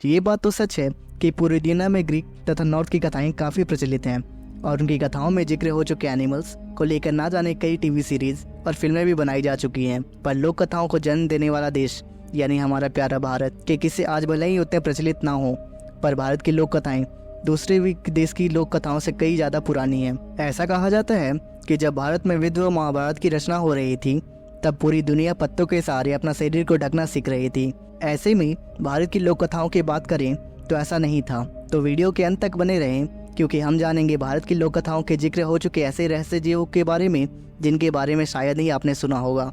ये बात तो सच है कि पूरी दुनिया में ग्रीक तथा नॉर्थ की कथाएं काफ़ी प्रचलित हैं और उनकी कथाओं में जिक्र हो चुके एनिमल्स को लेकर ना जाने कई टीवी सीरीज और फिल्में भी बनाई जा चुकी हैं। पर लोक कथाओं को जन्म देने वाला देश यानी हमारा प्यारा भारत के किस्से आज भले ही उतने प्रचलित ना हो, पर भारत की लोक कथाएं दूसरे भी देश की लोक कथाओं से कई ज़्यादा पुरानी हैं। ऐसा कहा जाता है कि जब भारत में वेद व महाभारत की रचना हो रही थी तब पूरी दुनिया पत्तों के सहारे अपना शरीर को ढकना सीख रही थी। ऐसे में भारत की लोक कथाओं की बात करें तो ऐसा नहीं था। तो वीडियो के अंत तक बने रहें क्योंकि हम जानेंगे भारत की लोक कथाओं के जिक्र हो चुके ऐसे रहस्य जीवों के बारे में जिनके बारे में शायद ही आपने सुना होगा।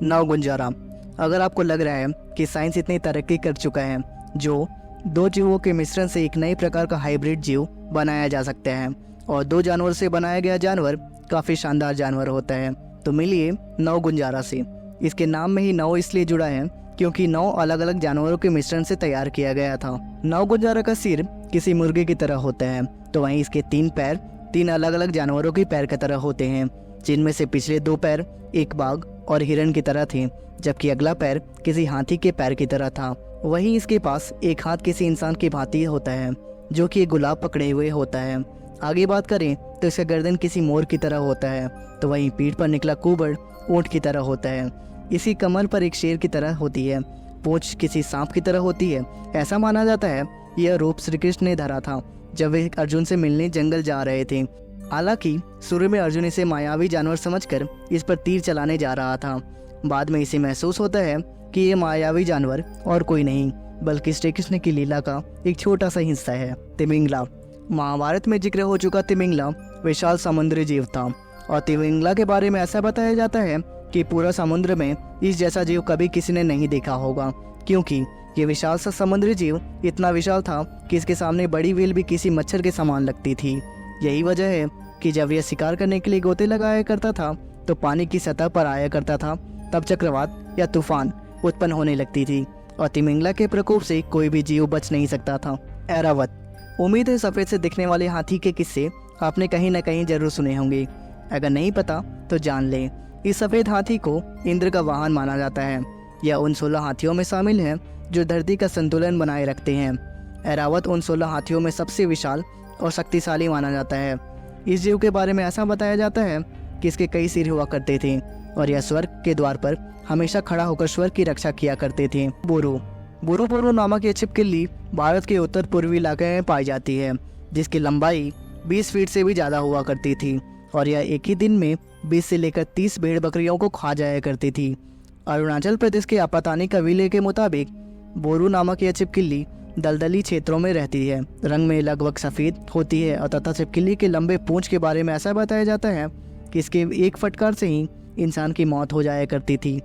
नवगुंजारा। अगर आपको लग रहा है कि साइंस इतनी तरक्की कर चुका है जो दो जीवों के मिश्रण से एक नए प्रकार का हाइब्रिड जीव बनाया जा सकता है और दो जानवर से बनाया गया जानवर काफ़ी शानदार जानवर होता है, तो मिलिए नवगुंजारा से। इसके नाम में ही नव इसलिए जुड़ा है क्योंकि 9 अलग अलग जानवरों के मिश्रण से तैयार किया गया था। नवगुंजारा का सिर किसी मुर्गे की तरह होता है, तो वहीं इसके 3 पैर 3 अलग अलग जानवरों के पैर की तरह होते हैं, जिनमें से पिछले 2 पैर एक बाघ और हिरण की तरह थे, जबकि अगला पैर किसी हाथी के पैर की तरह था। वहीं इसके पास एक हाथ किसी इंसान की भांति होता है जो कि एक गुलाब पकड़े हुए होता है। आगे बात करें तो इसका गर्दन किसी मोर की तरह होता है, तो वहीं पीठ पर निकला कुबड़ ऊंट की तरह होता है। इसी कमर पर एक शेर की तरह होती है, पूंछ किसी सांप की तरह होती है। ऐसा माना जाता है यह रूप श्री कृष्ण ने धरा था जब वे अर्जुन से मिलने जंगल जा रहे थे। हालांकि शुरू में अर्जुन इसे मायावी जानवर समझकर इस पर तीर चलाने जा रहा था। बाद में इसे महसूस होता है कि ये मायावी जानवर और कोई नहीं बल्कि श्री कृष्ण की लीला का एक छोटा सा हिस्सा है। तिमिंगला। महाभारत में जिक्र हो चुका तिमिंगला विशाल समुद्री जीव था और तिमिंगला के बारे में ऐसा बताया जाता है कि पूरा समुद्र में इस जैसा जीव कभी किसी ने नहीं देखा होगा, क्योंकि ये विशाल सा समुद्री जीव इतना विशाल था कि इसके सामने बड़ी व्हेल भी किसी मच्छर के समान लगती थी। यही वजह है कि जब यह शिकार करने के लिए गोते लगाया करता था तो पानी की सतह पर आया करता था, तब चक्रवात या तूफान उत्पन्न होने लगती थी और तिमिंगला के प्रकोप से कोई भी जीव बच नहीं सकता था। ऐरावत। उम्मीद है सफ़ेद से दिखने वाले हाथी के किस्से आपने कहीं न कहीं जरूर सुने होंगे। अगर नहीं पता तो जान लें। इस सफ़ेद हाथी को इंद्र का वाहन माना जाता है। यह उन 16 हाथियों में शामिल है जो धरती का संतुलन बनाए रखते हैं। ऐरावत उन 16 हाथियों में सबसे विशाल और शक्तिशाली माना जाता है। इस जीव के बारे में ऐसा बताया जाता है कि इसके कई सिर हुआ करते थे और यह स्वर्ग के द्वार पर हमेशा खड़ा होकर स्वर्ग की रक्षा किया करते थे। बोरो। बोरो नामक यह छिपकली भारत के उत्तर पूर्वी इलाके में पाई जाती है, जिसकी लंबाई 20 फीट से भी ज़्यादा हुआ करती थी और यह एक ही दिन में 20 से लेकर 30 भेड़ बकरियों को खा जाया करती थी। अरुणाचल प्रदेश के आपातानी कबीले के मुताबिक बोरू नामक यह छिपकली दलदली क्षेत्रों में रहती है। रंग में लगभग सफ़ेद होती है और तथा छिपकली के लंबे पूंछ के बारे में ऐसा बताया जाता है कि इसके एक फटकार से ही इंसान की मौत हो जाया करती थी।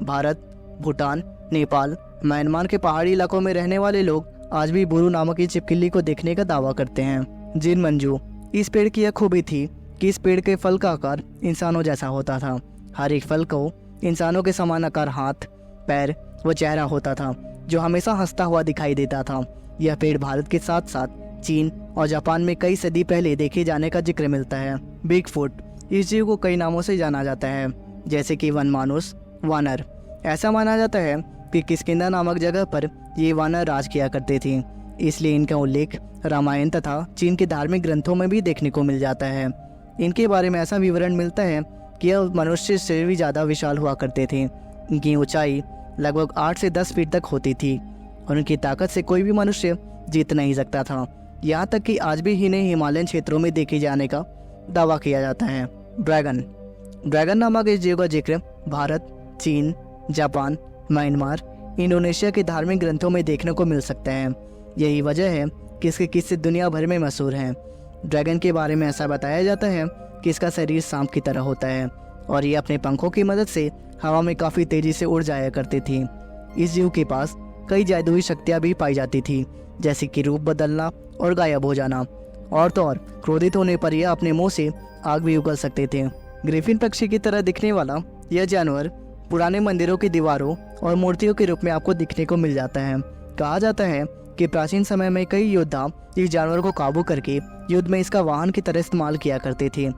भारत, भूटान, नेपाल, म्यांमार के पहाड़ी इलाकों में रहने वाले लोग आज भी बोरू नामक इस छिपकली को देखने का दावा करते हैं। जिन मंजू। इस पेड़ की यह खूबी थी कि इस पेड़ के फल का आकार इंसानों जैसा होता था। हर एक फल को इंसानों के समान आकार, हाथ, पैर व चेहरा होता था जो हमेशा हंसता हुआ दिखाई देता था। यह पेड़ भारत के साथ साथ चीन और जापान में कई सदी पहले देखे जाने का जिक्र मिलता है। Big foot. इस जीव को कई नामों से जाना जाता है, जैसे कि वन मानुस, वानर। ऐसा माना जाता है कि किष्किंधा नामक जगह पर ये वानर राज किया करते थे, इसलिए इनका उल्लेख रामायण तथा चीन के धार्मिक ग्रंथों में भी देखने को मिल जाता है। इनके बारे में ऐसा विवरण मिलता है कि यह मनुष्य से भी ज़्यादा विशाल हुआ करते थे। इनकी ऊंचाई लगभग 8 से 10 फीट तक होती थी और उनकी ताकत से कोई भी मनुष्य जीत नहीं सकता था। यहाँ तक कि आज भी इन्हें हिमालयन क्षेत्रों में देखे जाने का दावा किया जाता है। ड्रैगन नामक इस जीव का जिक्र भारत, चीन, जापान, म्यांमार, इंडोनेशिया के धार्मिक ग्रंथों में देखने को मिल सकता है। यही वजह है कि इसके किस्से दुनिया भर में मशहूर हैं। ड्रैगन के बारे में ऐसा बताया जाता है कि इसका शरीर सांप की तरह होता है और ये अपने पंखों की मदद से हवा में काफ़ी तेज़ी से उड़ जाया करती थी। इस जीव के पास कई जादुई शक्तियाँ भी पाई जाती थी, जैसे कि रूप बदलना और गायब हो जाना, और तो और क्रोधित होने पर यह अपने मुँह से आग भी उगल सकते थे। ग्रिफिन पक्षी की तरह दिखने वाला यह जानवर पुराने मंदिरों की दीवारों और मूर्तियों के रूप में आपको दिखने को मिल जाता है। कहा जाता है कि प्राचीन समय में कई योद्धा इस जानवर को काबू करके युद्ध में इसका वाहन की तरह इस्तेमाल किया करते थे।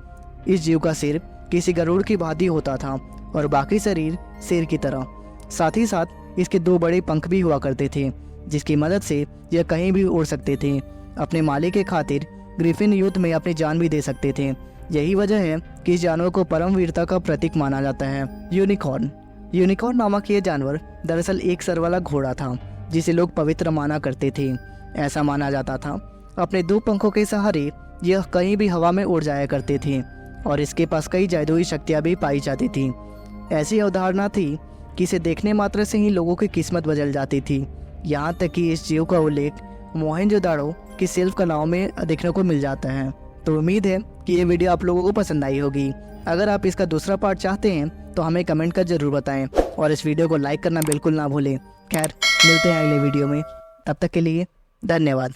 इस जीव का सिर किसी गरुड़ की भांति होता था और बाकी शरीर शेर की तरह। साथ ही साथ इसके 2 बड़े पंख भी हुआ करते थे जिसकी मदद से यह कहीं भी उड़ सकते थे। अपने मालिक के खातिर ग्रिफिन युद्ध में अपनी जान भी दे सकते थे। यही वजह है कि इस जानवर को परम वीरता का प्रतीक माना जाता है। यूनिकॉर्न नामक ये जानवर दरअसल एक सर वाला घोड़ा था जिसे लोग पवित्र माना करते थे। ऐसा माना जाता था अपने 2 पंखों के सहारे यह कहीं भी हवा में उड़ जाया करते थे और इसके पास कई जादुई शक्तियाँ भी पाई जाती थी। ऐसी अवधारणा थी कि इसे देखने मात्र से ही लोगों की किस्मत बदल जाती थी। यहाँ तक कि इस जीव का उल्लेख मोहनजोदाड़ो की शिल्प कलाओं में देखने को मिल जाता है। तो उम्मीद है कि ये वीडियो आप लोगों को पसंद आई होगी। अगर आप इसका दूसरा पार्ट चाहते हैं तो हमें कमेंट कर जरूर बताएं और इस वीडियो को लाइक करना बिल्कुल ना भूलें। खैर, मिलते हैं अगले वीडियो में, तब तक के लिए धन्यवाद।